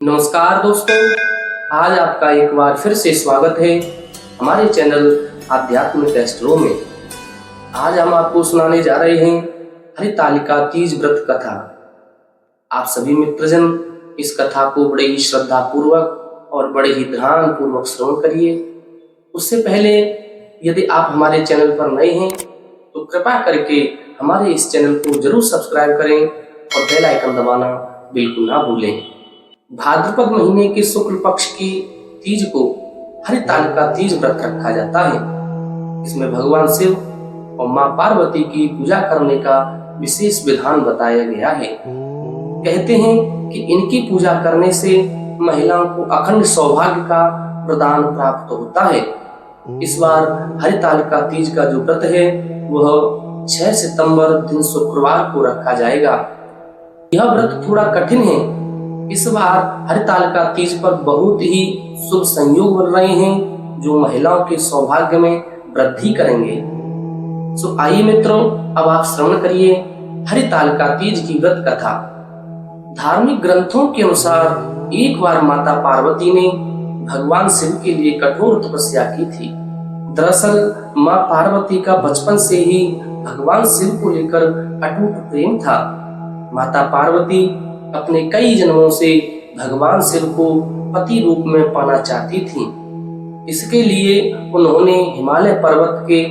नमस्कार दोस्तों, आज आपका एक बार फिर से स्वागत है हमारे चैनल आध्यात्मिक एस्ट्रो में। आज हम आपको सुनाने जा रहे हैं हरितालिका तीज व्रत कथा। आप सभी मित्रजन इस कथा को बड़े ही श्रद्धा पूर्वक और बड़े ही ध्यान पूर्वक श्रवण करिए। उससे पहले यदि आप हमारे चैनल पर नए हैं तो कृपया करके हमारे इस चैनल को जरूर सब्सक्राइब करें और बेल आइकन दबाना बिल्कुल ना भूलें। भाद्रपद महीने के शुक्ल पक्ष की तीज को हरितालिका तीज व्रत रखा जाता है। इसमें भगवान शिव और मां पार्वती की पूजा करने का विशेष विधान बताया गया है। कहते हैं कि इनकी पूजा करने से महिलाओं को अखंड सौभाग्य का प्रदान प्राप्त होता है। इस बार हरितालिका तीज का जो व्रत है वह 6 सितंबर दिन शुक्रवार को रखा जाएगा। यह व्रत थोड़ा कठिन है। इस बार हरितालिका तीज पर बहुत ही शुभ संयोग बन रहे हैं जो महिलाओं के सौभाग्य में वृद्धि करेंगे। सो आइए मित्रों, अब आप श्रवण करिए हरितालिका तीज की व्रत कथा। धार्मिक ग्रंथों के अनुसार एक बार माता पार्वती ने भगवान शिव के लिए कठोर तपस्या की थी। दरअसल मां पार्वती का बचपन से ही भगवान शिव को लेकर अटूट प्रेम था। माता पार्वती अपने कई जन्मों से भगवान शिव को पति रूप में पाना चाहती थी। इसके लिए उन्होंने हिमालय पर्वत के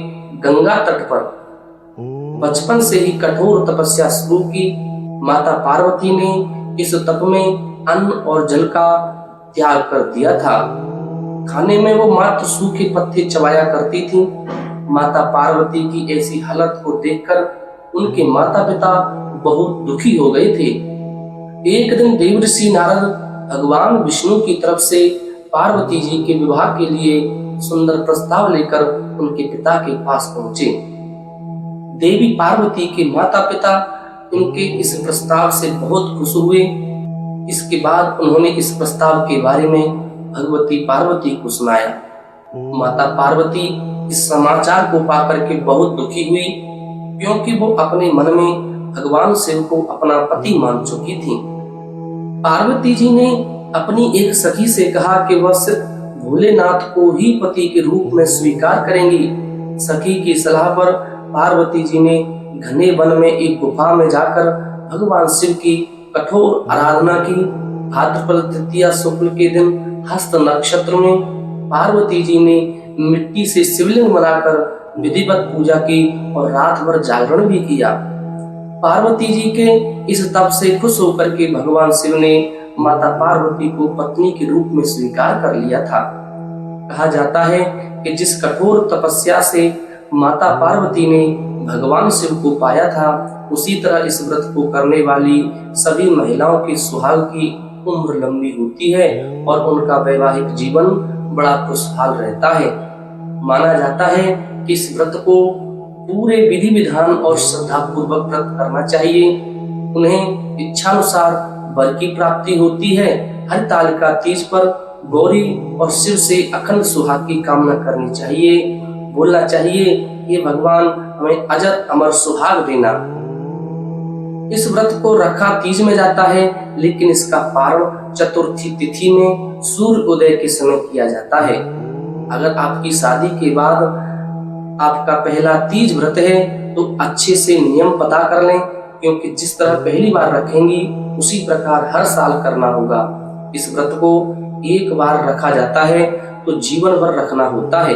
गंगा तट पर बचपन से ही कठोर तपस्या शुरू की। माता पार्वती ने इस तप में अन्न और जल का त्याग कर दिया था। खाने में वो मात्र सूखे पत्ते चबाया करती थी। माता पार्वती की ऐसी हालत को देखकर उनके माता पिता बहुत दुखी हो गए थे। एक दिन देवर्षि नारद भगवान विष्णु की तरफ से पार्वती जी के विवाह के लिए सुंदर प्रस्ताव लेकर उनके पिता के पास पहुंचे। देवी पार्वती के माता पिता उनके इस प्रस्ताव से बहुत खुश हुए। इसके बाद उन्होंने इस प्रस्ताव के बारे में भगवती पार्वती को सुनाया। माता पार्वती इस समाचार को पाकर के बहुत दुखी हुई, क्योंकि वो अपने मन में भगवान शिव को अपना पति मान चुकी थी। पार्वती जी ने अपनी एक सखी से कहा कि वह सिर्फ भोलेनाथ को ही पति के रूप में स्वीकार करेंगी। सखी की सलाह पर पार्वती जी ने घने वन में एक गुफा में जाकर भगवान शिव की कठोर आराधना की। भाद्रपद तृतीया शुक्ल के दिन हस्त नक्षत्र में पार्वती जी ने मिट्टी से शिवलिंग बनाकर विधिवत पूजा की और रात भर जागरण भी किया। पार्वती जी के इस तप से खुश होकर के भगवान शिव ने माता पार्वती को पत्नी के रूप में स्वीकार कर लिया था। कहा जाता है कि जिस कठोर तपस्या से माता पार्वती ने भगवान शिव को पाया था, उसी तरह इस व्रत को करने वाली सभी महिलाओं की सुहाग की उम्र लंबी होती है और उनका वैवाहिक जीवन बड़ा खुशहाल रहता है। माना जाता है कि इस व्रत को पूरे विधि विधान और श्रद्धा पूर्वक व्रत करना चाहिए। उन्हें इच्छानुसार वर की प्राप्ति होती है। हरितालिका तीज पर गौरी और शिव से अखंड सुहाग की कामना करनी चाहिए। बोलना चाहिए, ये भगवान हमें अजर अमर सुहाग देना। इस व्रत को रखा तीज में जाता है, लेकिन इसका पारण चतुर्थी तिथि में सूर्य उदय के समय किया जाता है। अगर आपकी शादी के बाद आपका पहला तीज व्रत है तो अच्छे से नियम पता कर लें, क्योंकि जिस तरह पहली बार रखेंगी उसी प्रकार हर साल करना होगा। इस व्रत को एक बार रखा जाता है तो जीवन भर रखना होता है।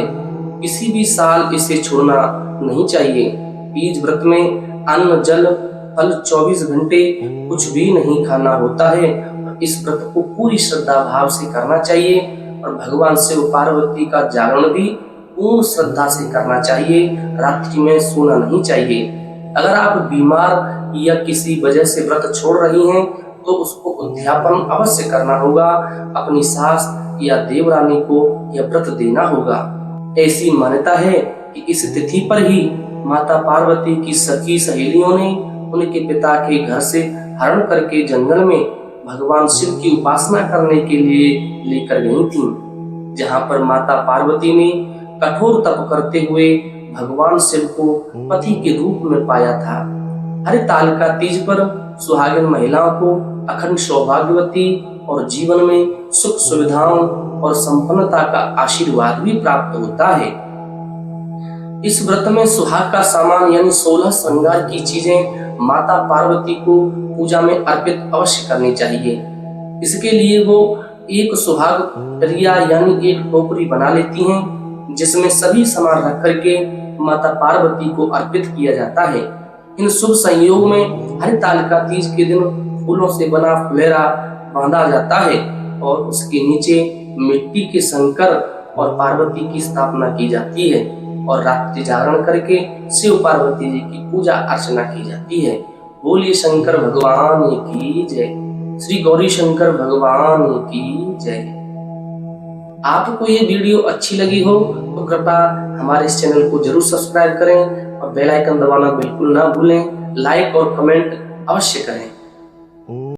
किसी भी साल इसे छोड़ना नहीं चाहिए। तीज व्रत में अन्न जल फल 24 घंटे कुछ भी नहीं खाना होता है। इस व्रत को पूरी श्रद्धा भाव से करना चाहिए और भगवान शिव पार्वती का जागरण भी पूर्ण श्रद्धा से करना चाहिए। रात्रि में सोना नहीं चाहिए। अगर आप बीमार या किसी वजह से व्रत छोड़ रही हैं तो उसको उद्यापन अवश्य करना होगा। अपनी सास या देवरानी को यह व्रत देना होगा। ऐसी मान्यता है कि इस तिथि पर ही माता पार्वती की सखी सहेलियों ने उनके पिता के घर से हरण करके जंगल में भगवान शिव की उपासना करने के लिए लेकर गई थीं, जहां पर माता पार्वती ने कठोर तप करते हुए भगवान शिव को पति के रूप में पाया था। हरितालिका तीज पर सुहागिन महिलाओं को अखंड सौभाग्यवती और जीवन में सुख सुविधाओं और संपन्नता का आशीर्वाद भी प्राप्त होता है। इस व्रत में सुहाग का सामान यानी 16 श्रृंगार की चीजें माता पार्वती को पूजा में अर्पित अवश्य करनी चाहिए। इसके लिए वो एक सुहाग टरिया यानी एक टोकरी बना लेती हैं, जिसमें सभी सामान रख करके माता पार्वती को अर्पित किया जाता है। इन शुभ संयोग में हरितालिका तीज के दिन फूलों से बना फुलेरा बांधा जाता है और उसके नीचे मिट्टी के शंकर और पार्वती की स्थापना की जाती है और रात्रि जागरण करके शिव पार्वती जी की पूजा अर्चना की जाती है। बोलिए शंकर भगवान की जय, श्री गौरी शंकर भगवान की जय। आपको ये वीडियो अच्छी लगी हो तो कृपया हमारे इस चैनल को जरूर सब्सक्राइब करें और बेल आइकन दबाना बिल्कुल ना भूलें। लाइक और कमेंट अवश्य करें।